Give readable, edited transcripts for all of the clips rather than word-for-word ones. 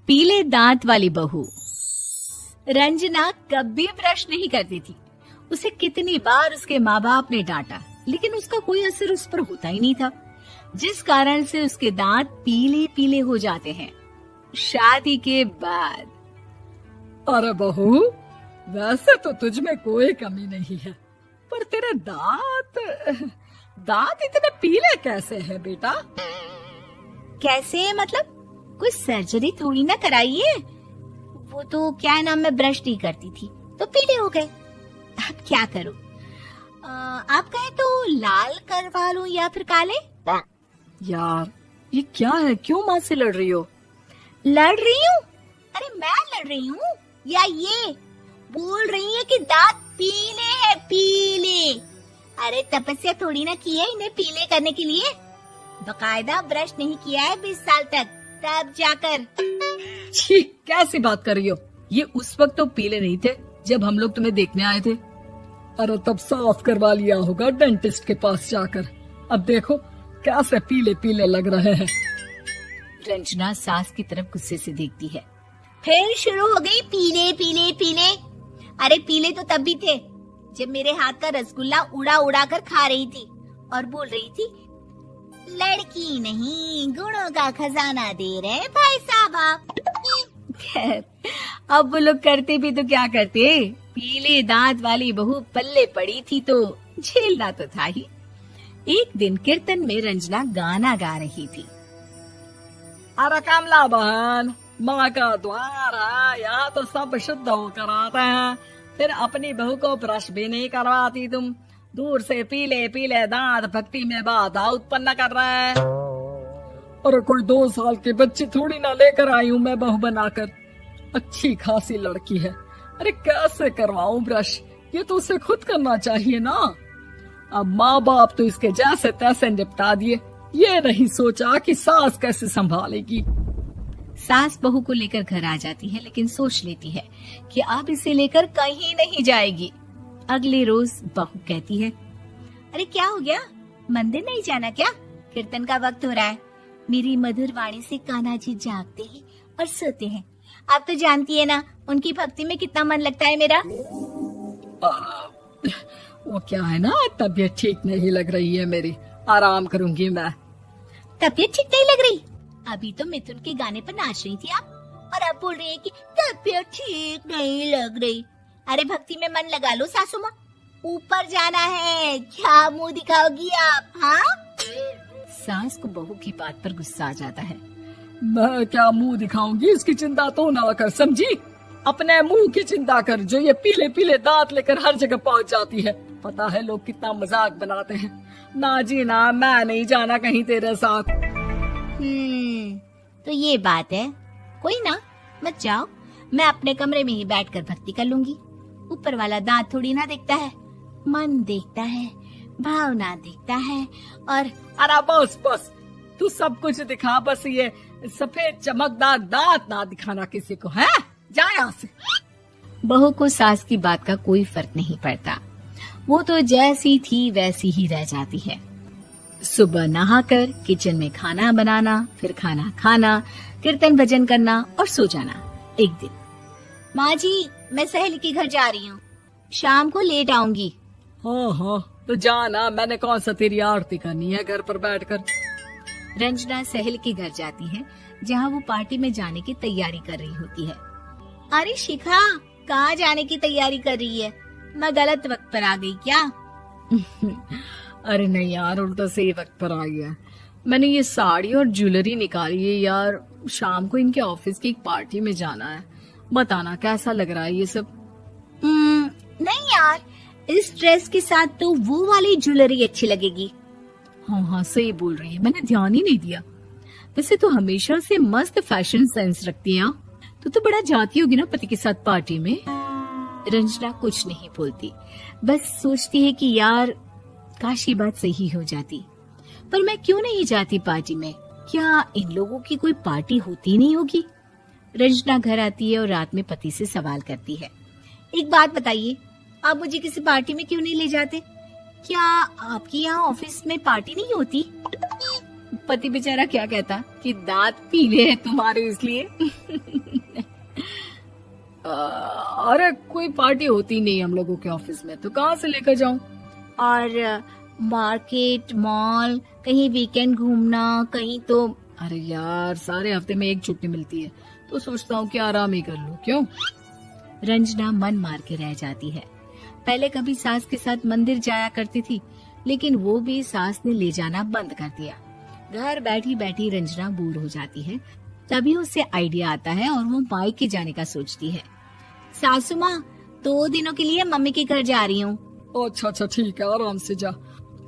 पीले दांत वाली बहू। रंजना कभी ब्रश नहीं करती थी। उसे कितनी बार उसके माँ बाप ने डांटा, लेकिन उसका कोई असर उस पर होता ही नहीं था, जिस कारण से उसके दांत पीले पीले हो जाते हैं। शादी के बाद। अरे बहू, वैसे तो तुझ में कोई कमी नहीं है, पर तेरे दांत इतने पीले कैसे हैं बेटा? कैसे मतलब? कोई सर्जरी थोड़ी ना कराइए। वो तो क्या नाम, मैं ब्रश नहीं करती थी तो पीले हो गए। अब क्या करूं? आप कहें तो लाल करवा लूं या फिर काले? यार ये क्या है, क्यों माँ से लड़ रही हो? लड़ रही हूँ? अरे मैं लड़ रही हूँ या ये बोल रही है कि दांत पीले हैं, पीले। अरे तपस्या थोड़ी ना की है इन्हें पीले करने के लिए। बकायदा ब्रश नहीं किया है 20 साल तक, तब जाकर। छी, कैसी बात कर रही हो? ये उस वक्त तो पीले नहीं थे जब हम लोग तुम्हें देखने आए थे। अरे तब साफ करवा लिया होगा डेंटिस्ट के पास जाकर। अब देखो कैसे पीले पीले लग रहे हैं। रंजना सास की तरफ गुस्से से देखती है। फिर शुरू हो गई पीले पीले पीले। अरे पीले तो तब भी थे जब मेरे हाथ का रसगुल्ला उड़ा उड़ा कर खा रही थी और बोल रही थी, लड़की नहीं गुणों का खजाना दे रहे भाई साहब आप। खैर, अब वो लोग करते भी तो क्या करते, पीले दांत वाली बहू पल्ले पड़ी थी तो झेलना तो था ही। एक दिन कीर्तन में रंजना गाना गा रही थी। अरे कमला बहन, माँ का द्वार है, यहाँ तो सब शुद्ध होकर आते हैं, फिर अपनी बहू को ब्रश भी नहीं करवाती तुम। दूर से पीले पीले दांत भक्ति में बाधा उत्पन्न कर रहे हैं। अरे कोई 2 साल की बच्ची थोड़ी ना लेकर आई हूँ मैं बहू बनाकर। अच्छी खासी लड़की है, अरे कैसे करवाऊं ब्रश? ये तो उसे खुद करना चाहिए ना। अब माँ बाप तो इसके जैसे तैसे निपटा दिए, ये नहीं सोचा कि सास कैसे संभालेगी। सास बहू को लेकर घर आ जाती है, लेकिन सोच लेती है कि अब इसे लेकर कहीं नहीं जाएगी। अगले रोज बहू कहती है, अरे क्या हो गया, मंदिर नहीं जाना क्या? कीर्तन का वक्त हो रहा है। मेरी मधुर वाणी से कान्हा जी जागते हैं और सोते हैं। आप तो जानती है ना उनकी भक्ति में कितना मन लगता है मेरा। वो क्या है ना, तबीयत ठीक नहीं लग रही है मेरी, आराम करूंगी मैं। तबीयत ठीक नहीं लग रही? अभी तो मिथुन के गाने पर नाच रही थी आप, और अब बोल रही है कि तबीयत ठीक नहीं लग रही। अरे भक्ति में मन लगा लो सासू माँ, ऊपर जाना है, क्या मुंह दिखाओगी आप? हाँ? सास को बहू की बात पर गुस्सा आ जाता है। मैं क्या मुंह दिखाऊंगी, इसकी चिंता तो ना कर, समझी? अपने मुंह की चिंता कर, जो ये पीले पीले दांत लेकर हर जगह पहुंच जाती है। पता है लोग कितना मजाक बनाते हैं। ना जी ना, मैं नहीं जाना कहीं तेरे साथ। तो ये बात है, कोई ना, मत जाओ, मैं अपने कमरे में ही बैठकर भक्ति कर लूंगी। ऊपर वाला दांत थोड़ी ना देखता है, मन देखता है, भावना देखता है। और अरे बस बस, तू सब कुछ दिखा, बस ये सफेद चमकदार दांत ना दिखाना किसी को, है? जा यहाँ से। बहू को सास की बात का कोई फर्क नहीं पड़ता, वो तो जैसी थी वैसी ही रह जाती है। सुबह नहाकर किचन में खाना बनाना, फिर खाना खाना, कीर्तन भजन करना और सो जाना। एक दिन, माँ जी मैं सहेली के घर जा रही हूँ, शाम को लेट आऊंगी। हाँ हाँ तो जाना, मैंने कौन सा तेरी आरती करनी है घर पर बैठकर। रंजना सहेली के घर जाती है, जहाँ वो पार्टी में जाने की तैयारी कर रही होती है। अरे शिखा, कहाँ जाने की तैयारी कर रही है? मैं गलत वक्त पर आ गई क्या? अरे नहीं यार, उल्टा सही वक्त पर आ गया। मैंने ये साड़ी और ज्वेलरी निकाली है यार, शाम को इनके ऑफिस की एक पार्टी में जाना है। बताना कैसा लग रहा है ये सब? नहीं यार, इस ड्रेस के साथ तो वो वाली ज्वेलरी अच्छी लगेगी। हाँ हाँ सही बोल रही है, मैंने ध्यान ही नहीं दिया। वैसे तो हमेशा से मस्त फैशन सेंस रखती है। तो बड़ा जाती होगी ना पति के साथ पार्टी में। रंजना कुछ नहीं बोलती, बस सोचती है कि यार काश ये बात सही हो जाती, पर मैं क्यों नहीं जाती पार्टी में? क्या इन लोगों की कोई पार्टी होती नहीं होगी? रंजना घर आती है और रात में पति से सवाल करती है, एक बात बताइए, आप मुझे किसी पार्टी में क्यों नहीं ले जाते? क्या आपकी यहाँ ऑफिस में पार्टी नहीं होती? पति बेचारा क्या कहता कि दांत पीले हैं तुम्हारे इसलिए। अरे कोई पार्टी होती नहीं हम लोगों के ऑफिस में, तो कहाँ से लेकर जाऊं? और मार्केट, मॉल, कहीं वीकेंड घूमना, कहीं तो। अरे यार, सारे हफ्ते में एक छुट्टी मिलती है, तो सोचता हूँ कि आराम ही कर लूं। क्यों? रंजना मन मार के रह जाती है। पहले कभी सास के साथ मंदिर जाया करती थी, लेकिन वो भी सास ने ले जाना बंद कर दिया। घर बैठी बैठी रंजना बोर हो जाती है। तभी उसे आइडिया आता है और वो मायके जाने का सोचती है। सासू माँ, 2 दिनों के लिए मम्मी के घर जा रही हूँ। अच्छा अच्छा, ठीक है, आराम से जा।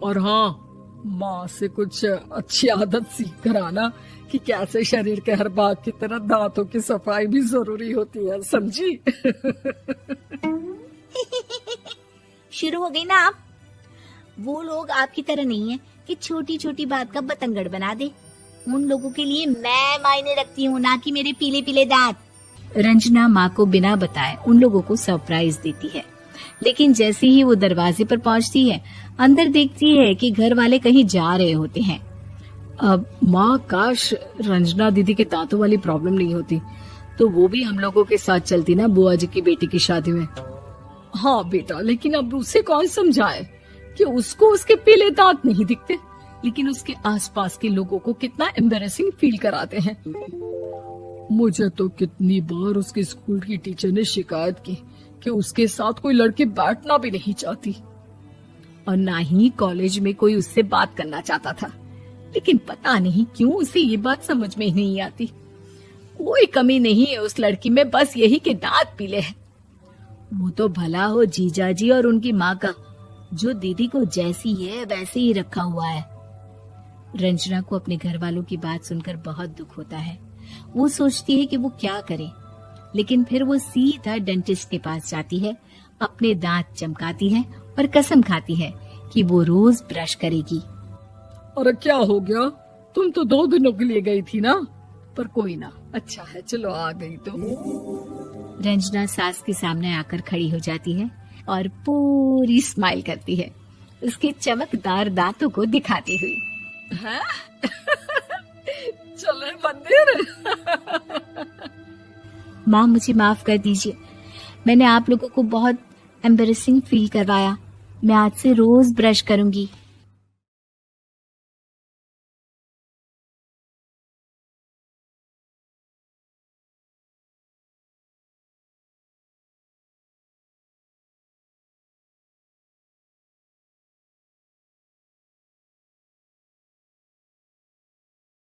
और हाँ, माँ से कुछ अच्छी आदत सीख कर आना कि कैसे शरीर के हर भाग की तरह दांतों की सफाई भी जरूरी होती है, समझी? शुरू हो गई ना आप। वो लोग आपकी तरह नहीं है कि छोटी छोटी बात का बतंगड़ बना दे। उन लोगों के लिए मैं मायने रखती हूँ, ना कि मेरे पीले पीले दांत। रंजना माँ को बिना बताए उन लोगों को सरप्राइज देती है, लेकिन जैसे ही वो दरवाजे पर पहुंचती है, अंदर देखती है कि घर वाले कहीं जा रहे होते हैं। अब माँ, काश रंजना दीदी के दांतों वाली प्रॉब्लम नहीं होती, तो वो भी हम लोगों के साथ चलती ना बुआ जी की बेटी की शादी में। हाँ बेटा, लेकिन अब उसे कौन समझाए कि उसको उसके पीले दांत नहीं दिखते, लेकिन उसके आसपास के लोगों को कितना एम्बैरेसिंग फील कराते हैं। मुझे तो कितनी बार उसके स्कूल की टीचर ने शिकायत की कि उसके साथ कोई लड़की बैठना भी नहीं चाहती, और ना ही कॉलेज में कोई उससे बात करना चाहता था। लेकिन पता नहीं क्यों उसे ये बात समझ में ही नहीं आती। कोई कमी नहीं है उस लड़की में, बस यही कि दांत पीले हैं। वो तो भला हो जीजा जी और उनकी माँ का, जो दीदी को जैसी है वैसे ही रखा हुआ है। रंजना को अपने घर वालों की बात सुनकर बहुत दुख होता है। वो सोचती है कि वो क्या करे, लेकिन फिर वो सीधा डेंटिस्ट के पास जाती है, अपने दांत चमकाती है और कसम खाती है कि वो रोज ब्रश करेगी। अरे क्या हो गया? तुम तो 2 दिनों के लिए गई थी ना, पर कोई ना, अच्छा है, चलो आ गई तो। रंजना सास के सामने आकर खड़ी हो जाती है और पूरी स्माइल करती है, उसके चमकदार दांतों को दिखाती हुई। हैं? चले मंदिर? माँ, मुझे माफ कर दीजिए, मैंने आप लोगों को बहुत एम्बैरेसिंग फील करवाया। मैं आज से रोज ब्रश करूंगी।